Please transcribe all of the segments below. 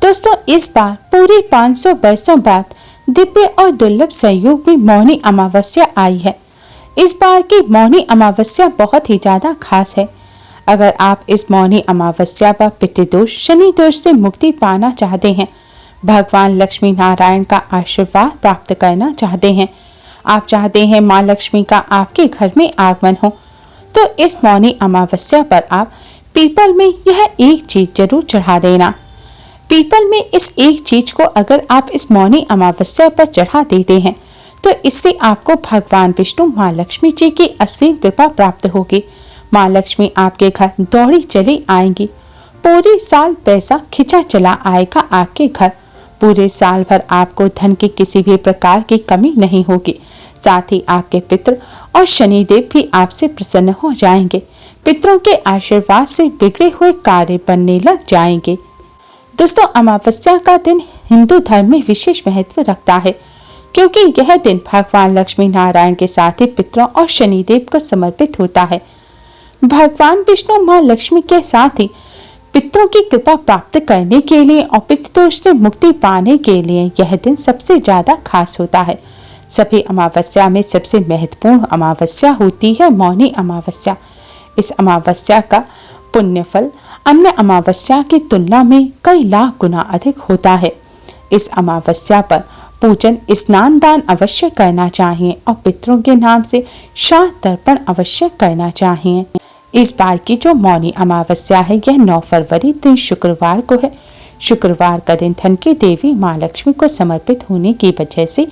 दोस्तों, इस बार पूरे 500 वर्षों बाद दिव्य और दुर्लभ संयोग में मौनी अमावस्या आई है। इस बार की मौनी अमावस्या बहुत ही ज्यादा खास है। अगर आप इस मौनी अमावस्या पर पितृदोष शनि दोष से मुक्ति पाना चाहते हैं, भगवान लक्ष्मी नारायण का आशीर्वाद प्राप्त करना चाहते हैं, आप चाहते हैं माँ लक्ष्मी का आपके घर में आगमन हो, तो इस मौनी अमावस्या पर आप पीपल में यह एक चीज जरूर चढ़ा देना। पीपल में इस एक चीज को अगर आप इस मौनी अमावस्या पर चढ़ा देते हैं तो इससे आपको भगवान विष्णु माँ लक्ष्मी जी की असीम कृपा प्राप्त होगी। माँ लक्ष्मी आपके घर दौड़ी चली आएंगी। पूरे साल पैसा खिंचा चला आएगा आपके घर। पूरे साल भर आपको धन की किसी भी प्रकार की कमी नहीं होगी। साथ ही आपके पितृ और शनिदेव भी आपसे प्रसन्न हो जाएंगे। पितरों के आशीर्वाद से बिगड़े हुए कार्य बनने लग जाएंगे। दोस्तों, अमावस्या का दिन हिंदू धर्म में विशेष महत्व रखता है, क्योंकि यह दिन भगवान लक्ष्मी नारायण के साथ ही पितरों और शनिदेव को समर्पित होता है। भगवान विष्णु माँ लक्ष्मी के साथ ही पितरों की कृपा प्राप्त करने के लिए और पितृदोष से मुक्ति पाने के लिए यह दिन सबसे ज्यादा खास होता है। सभी अमावस्या में सबसे महत्वपूर्ण अमावस्या होती है मौनी अमावस्या। इस अमावस्या का पुण्य फल अन्य अमावस्या की तुलना में कई लाख गुना अधिक होता है। इस अमावस्या पर पूजन स्नान दान अवश्य करना चाहिए और पितरों के नाम से श्राद्ध तर्पण अवश्य करना चाहिए। इस बार की जो मौनी अमावस्या है यह 9 फरवरी दिन शुक्रवार को है। शुक्रवार का दिन धन की देवी माँ लक्ष्मी को समर्पित होने की वजह से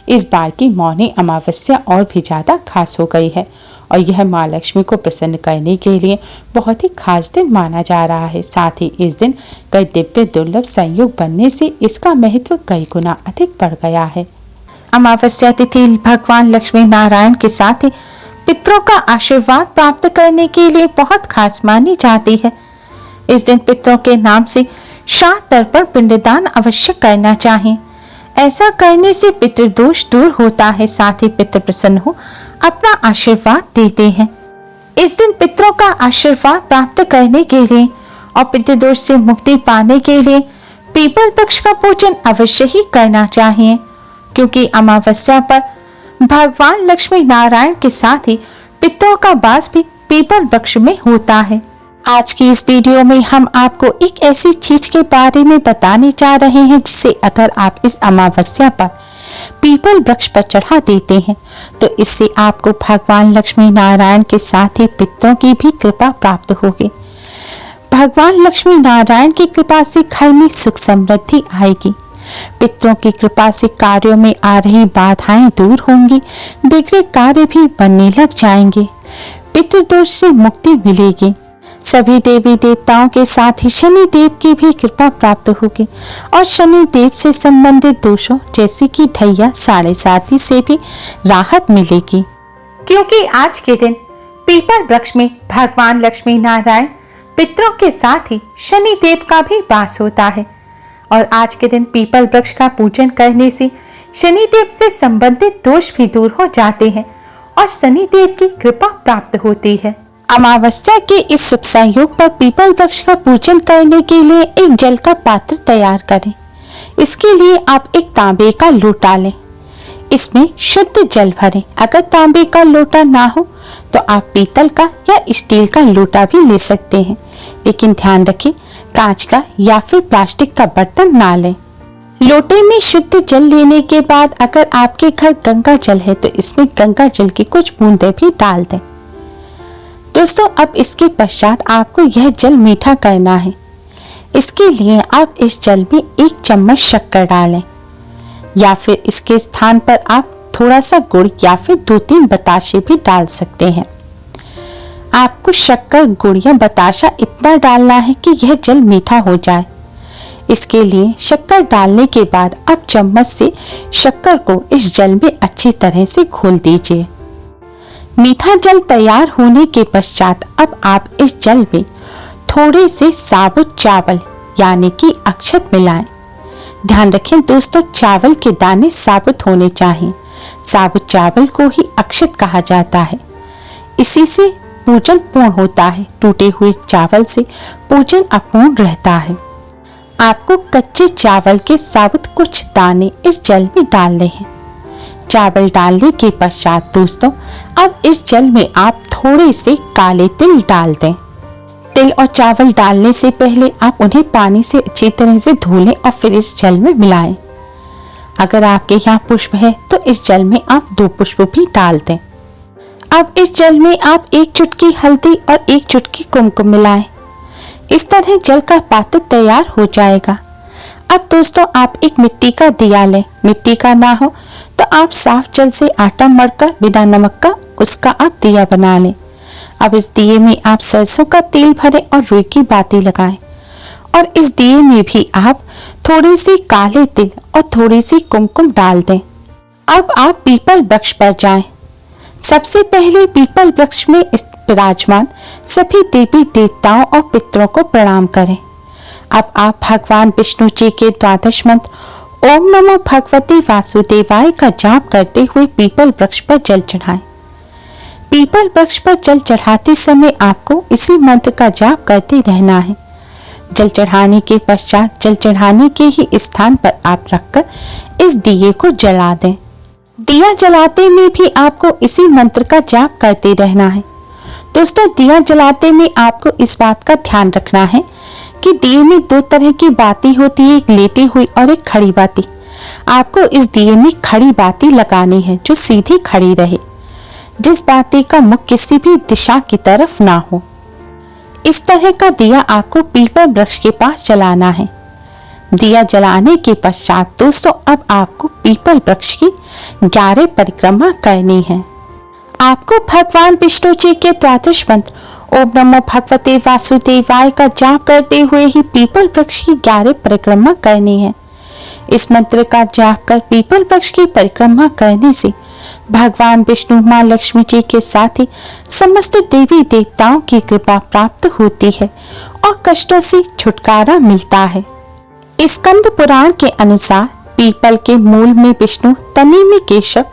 इस बार की मौनी अमावस्या और भी ज्यादा खास हो गई है और यह माँ लक्ष्मी को प्रसन्न करने के लिए बहुत ही खास दिन माना जा रहा है। साथ ही इस दिन कई दिव्य दुर्लभ संयोग बनने से इसका महत्व कई गुना अधिक बढ़ गया है। अमावस्या तिथि भगवान लक्ष्मी नारायण के साथ ही पितरों का आशीर्वाद प्राप्त करने के लिए बहुत खास मानी जाती है। इस दिन पितरों के नाम से श्राद्ध तर्पण पिंडदान अवश्य करना चाहिए। ऐसा करने से पितृदोष दूर होता है, साथ ही पितृ प्रसन्न हो अपना आशीर्वाद देते हैं। इस दिन पितरों का आशीर्वाद प्राप्त करने के लिए और पितृदोष से मुक्ति पाने के लिए पीपल वृक्ष का पूजन अवश्य ही करना चाहिए, क्योंकि अमावस्या पर भगवान लक्ष्मी नारायण के साथ ही पितरों का वास भी पीपल वृक्ष में होता है। आज की इस वीडियो में हम आपको एक ऐसी चीज के बारे में बताने जा रहे हैं जिसे अगर आप इस अमावस्या पर पीपल वृक्ष पर चढ़ा देते हैं तो इससे आपको भगवान लक्ष्मी नारायण के साथ ही पितरों की भी कृपा प्राप्त होगी। भगवान लक्ष्मी नारायण की कृपा से घर में सुख समृद्धि आएगी। पितरों की कृपा से कार्यों में आ रही बाधाएं दूर होंगी। बिगड़े कार्य भी बनने लग जाएंगे। पितृदोष से मुक्ति मिलेगी। सभी देवी देवताओं के साथ ही शनि देव की भी कृपा प्राप्त होगी और शनि देव से संबंधित दोषों जैसे कि ढैया 7.5 से भी राहत मिलेगी, क्योंकि आज के दिन पीपल वृक्ष में भगवान लक्ष्मी नारायण पितरों के साथ ही शनि देव का भी वास होता है और आज के दिन पीपल वृक्ष का पूजन करने से शनि देव से संबंधित दोष भी दूर हो जाते हैं और शनि देव की कृपा प्राप्त होती है। अमावस्या के इस शुभ संयोग पर पीपल वृक्ष का पूजन करने के लिए एक जल का पात्र तैयार करें। इसके लिए आप एक तांबे का लोटा लें। इसमें शुद्ध जल भरें। अगर तांबे का लोटा ना हो तो आप पीतल का या स्टील का लोटा भी ले सकते हैं, लेकिन ध्यान रखें कांच का या फिर प्लास्टिक का बर्तन ना लें। लोटे में शुद्ध जल लेने के बाद अगर आपके घर गंगा जल है तो इसमें गंगा जल की कुछ बूंदें भी डाल दें। दोस्तों, अब इसके पश्चात आपको यह जल मीठा करना है। इसके लिए आप इस जल में 1 चम्मच शक्कर डालें या फिर इसके स्थान पर आप थोड़ा सा गुड़ या फिर 2-3 बताशे भी डाल सकते हैं। आपको शक्कर, गुड़ या बताशा इतना डालना है कि यह जल मीठा हो जाए। इसके लिए शक्कर डालने के बाद अब चम्मच से शक्कर को इस जल में अच्छी तरह से घोल दीजिए। मीठा जल तैयार होने के पश्चात अब आप इस जल में थोड़े से साबुत चावल यानी कि अक्षत मिलाएं। ध्यान रखें दोस्तों, चावल के दाने साबुत होने चाहिए। साबुत चावल को ही अक्षत कहा जाता है। इसी से पूजन पूर्ण होता है। टूटे हुए चावल से पूजन अपूर्ण रहता है। आपको कच्चे चावल के साबुत कुछ दाने इस जल में डालने हैं। चावल डालने के पश्चात दोस्तों अब इस जल में आप थोड़े से काले तिल डाल दें। तिल और चावल डालने से पहले आप उन्हें पानी से अच्छी तरह से धो लें और फिर इस जल में मिलाएं। अगर आपके यहाँ पुष्प है तो इस जल में आप 2 पुष्प भी डाल दें। अब इस जल में आप 1 चुटकी हल्दी और 1 चुटकी कुमकुम मिलाएं। इस तरह जल का पात्र तैयार हो जाएगा। अब दोस्तों आप एक मिट्टी का दिया लें। मिट्टी का ना हो तो आप साफ जल से आटा मढ़कर बिना नमक का उसका आप दिया बना लें। अब इस दिए में आप सरसों का तेल भरें और रुई की बाती लगाएं और इस दिए में भी आप थोड़ी सी काले तिल और थोड़ी सी कुमकुम डाल दें। अब आप पीपल वृक्ष पर जाएं। सबसे पहले पीपल वृक्ष में विराजमान सभी देवी देवताओं और पितरों को प्रणाम करें। अब आप भगवान विष्णु जी के 12 मंत्र ओम नमो भगवते वासुदेवाय का जाप करते हुए पीपल वृक्ष पर जल चढ़ाएं। पीपल वृक्ष पर जल चढ़ाते समय आपको इसी मंत्र का जाप करते रहना है। जल चढ़ाने के पश्चात जल चढ़ाने के ही स्थान पर आप रखकर इस दिए को जला दें। दिया जलाते में भी आपको इसी मंत्र का जाप करते रहना है। दोस्तों दिया जलाते में आपको इस बात का ध्यान रखना है कि दिए में 2 तरह की बाती होती है, एक लेटी हुई और एक खड़ी बाती। आपको इस दिए में खड़ी बाती लगानी है जो सीधी खड़ी रहे, जिस बाती का मुख किसी भी दिशा की तरफ ना हो। इस तरह का दिया आपको पीपल वृक्ष के पास जलाना है। दिया जलाने के पश्चात दोस्तों अब आपको पीपल वृक्ष की 11 परिक्रमा करनी है। आपको भगवान विष्णु जी के 12 मंत्र ओम नमो भगवते वासुदेवाय का जाप करते हुए ही पीपल वृक्ष की 11 परिक्रमा करनी है। इस मंत्र का जाप कर पीपल वृक्ष की परिक्रमा करने से भगवान विष्णु मां लक्ष्मी जी के साथ ही समस्त देवी देवताओं की कृपा प्राप्त होती है और कष्टों से छुटकारा मिलता है। स्कंद पुराण के अनुसार पीपल के मूल में विष्णु, तने में केशव,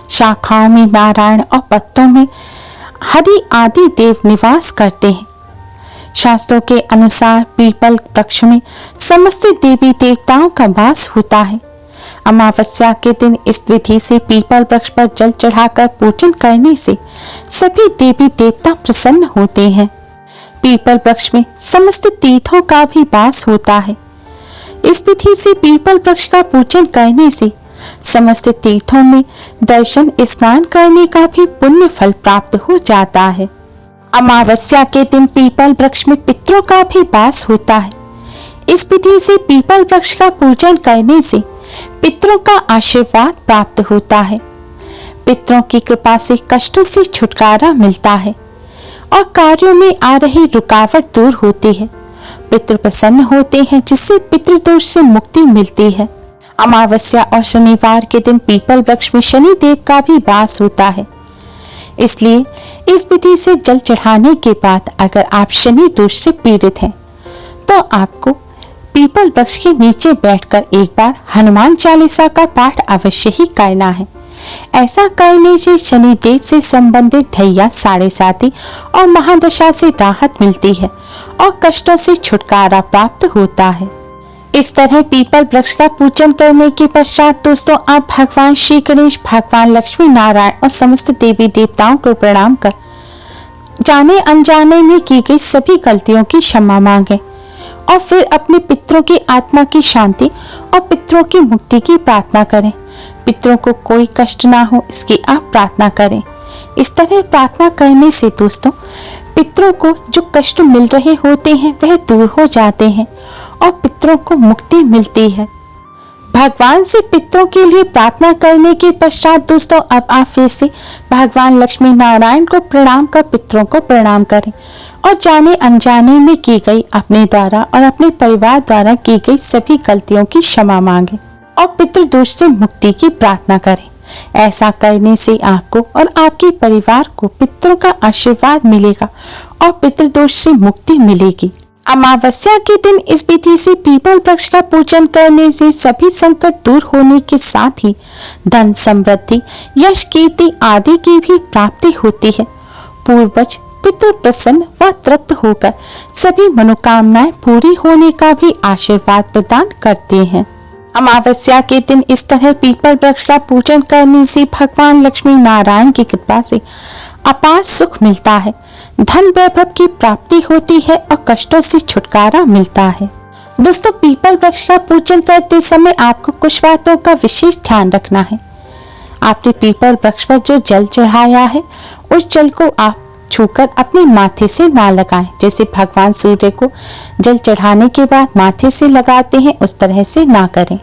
शाखाओं में नारायण और पत्तों में हरि आदि देव निवास करते हैं। शास्त्रों के अनुसार पीपल वृक्ष में समस्त देवी देवताओं का वास होता है। अमावस्या के दिन इस विधि से पीपल वृक्ष पर जल चढ़ाकर पूजन करने से सभी देवी देवता प्रसन्न होते हैं। पीपल वृक्ष में समस्त तीर्थों का भी वास होता है। इस विधि से पीपल वृक्ष का पूजन करने से समस्त तीर्थों में दर्शन स्नान करने का भी पुण्य फल प्राप्त हो जाता है। अमावस्या के दिन पीपल वृक्ष में पितरों का भी वास होता है। इस विधि से पीपल वृक्ष का पूजन करने से पितरों का आशीर्वाद प्राप्त होता है। पितरों की कृपा से कष्टों से छुटकारा मिलता है और कार्यों में आ रही रुकावट दूर होती है। पितृ प्रसन्न होते हैं जिससे पितृदोष से मुक्ति मिलती है। अमावस्या और शनिवार के दिन पीपल वृक्ष में शनि देव का भी वास होता है। इसलिए इस विधि से जल चढ़ाने के बाद अगर आप शनि दोष से पीड़ित हैं तो आपको पीपल वृक्ष के नीचे बैठकर एक बार हनुमान चालीसा का पाठ अवश्य ही करना है। ऐसा करने से शनि देव से संबंधित ढैया, साढ़े साती और महादशा से राहत मिलती है और कष्टों से छुटकारा प्राप्त होता है। इस तरह पीपल वृक्ष का पूजन करने के पश्चात दोस्तों आप भगवान श्री गणेश, भगवान लक्ष्मी नारायण और समस्त देवी देवताओं को प्रणाम कर जाने अनजाने में की गई सभी गलतियों की क्षमा मांगे और फिर अपने पितरों की आत्मा की शांति और पितरों की मुक्ति की प्रार्थना करें। पितरों को कोई कष्ट ना हो इसकी आप प्रार्थना करें। इस तरह प्रार्थना करने से दोस्तों पितरों को जो कष्ट मिल रहे होते हैं वह दूर हो जाते हैं और पितरों को मुक्ति मिलती है। भगवान से पितरों के लिए प्रार्थना करने के पश्चात दोस्तों अब आप फिर से भगवान लक्ष्मी नारायण को प्रणाम कर पितरों को प्रणाम करें और जाने अनजाने में की गई अपने द्वारा और अपने परिवार द्वारा की गई सभी गलतियों की क्षमा मांगे और पितृदोष से मुक्ति की प्रार्थना करें। ऐसा करने से आपको और आपके परिवार को पितरों का आशीर्वाद मिलेगा और पितृदोष से मुक्ति मिलेगी। अमावस्या के दिन इस विधि से पीपल वृक्ष का पूजन करने से सभी संकट दूर होने के साथ ही धन, समृद्धि, यश, कीर्ति आदि की भी प्राप्ति होती है। पूर्वज पितृ प्रसन्न व तृप्त होकर सभी मनोकामनाएं पूरी होने का भी आशीर्वाद प्रदान करते हैं। अमावस्या के दिन इस तरह पीपल वृक्ष का पूजन करने से भगवान लक्ष्मी नारायण की कृपा से अपार सुख मिलता है, धन वैभव की प्राप्ति होती है और कष्टों से छुटकारा मिलता है। दोस्तों, पीपल वृक्ष का पूजन करते समय आपको कुछ बातों का विशेष ध्यान रखना है। आपने पीपल वृक्ष पर जो जल चढ़ाया है उस जल को आप छूकर अपने माथे से ना लगाएं। जैसे भगवान सूर्य को जल चढ़ाने के बाद माथे से लगाते हैं उस तरह से ना करें।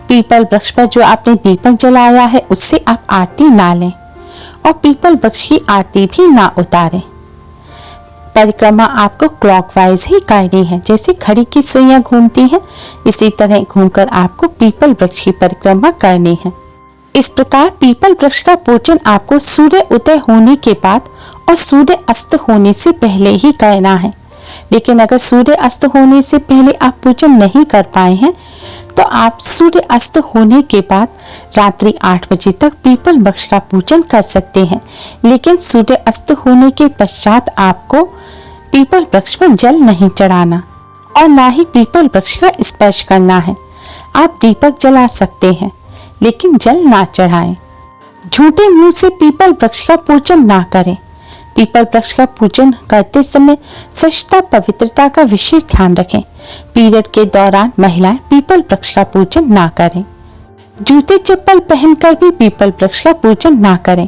पीपल वृक्ष पर जो आपने दीपक जलाया है उससे आप आरती ना लें और पीपल वृक्ष की आरती भी ना उतारें। परिक्रमा आपको क्लॉकवाइज ही करनी है। जैसे घड़ी की सुइयां घूमती हैं इसी तरह घूमकर आपको पीपल वृक्ष की परिक्रमा करनी है। इस प्रकार पीपल वृक्ष का पूजन आपको सूर्य उदय होने के बाद और सूर्य अस्त होने से पहले ही करना है। लेकिन अगर सूर्य अस्त होने से पहले आप पूजन नहीं कर पाए हैं तो आप सूर्य अस्त होने के बाद रात्रि 8 बजे तक पीपल वृक्ष का पूजन कर सकते हैं। लेकिन सूर्य अस्त होने के पश्चात आपको पीपल वृक्ष पर जल नहीं चढ़ाना और ना ही पीपल वृक्ष का स्पर्श करना है। आप दीपक जला सकते हैं लेकिन जल ना चढ़ाएं। झूठे मुंह से पीपल वृक्ष का पूजन ना करें। पीपल वृक्ष का पूजन करते समय स्वच्छता पवित्रता का विशेष ध्यान रखें। पीरियड के दौरान महिलाएं पीपल वृक्ष का पूजन ना करें। जूते चप्पल पहनकर भी पीपल वृक्ष का पूजन ना करें।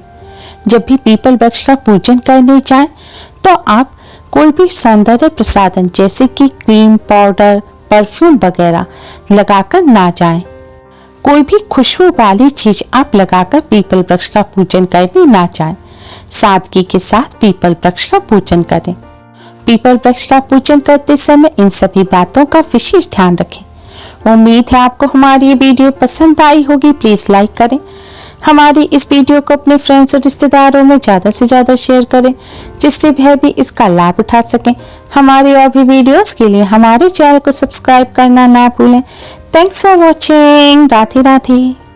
जब भी पीपल वृक्ष का पूजन करने जाएं तो आप कोई भी सौंदर्य प्रसाधन जैसे कि क्रीम, पाउडर, परफ्यूम वगैरह लगाकर ना जाएं। कोई भी खुशबू वाली चीज आप लगाकर पीपल वृक्ष का पूजन करने ना जाएं। सादगी के साथ पीपल वृक्ष का पूजन करें। पीपल वृक्ष का पूजन करते समय इन सभी बातों का विशेष ध्यान रखें। उम्मीद है आपको हमारी ये वीडियो पसंद आई होगी। प्लीज लाइक करें। हमारी इस वीडियो को अपने फ्रेंड्स और रिश्तेदारों में ज्यादा से ज्यादा शेयर करें जिससे वह भी इसका लाभ उठा सकें। हमारी और भी वीडियोस के लिए हमारे चैनल को सब्सक्राइब करना ना भूलें। Thanks for watching. Radhe Radhe.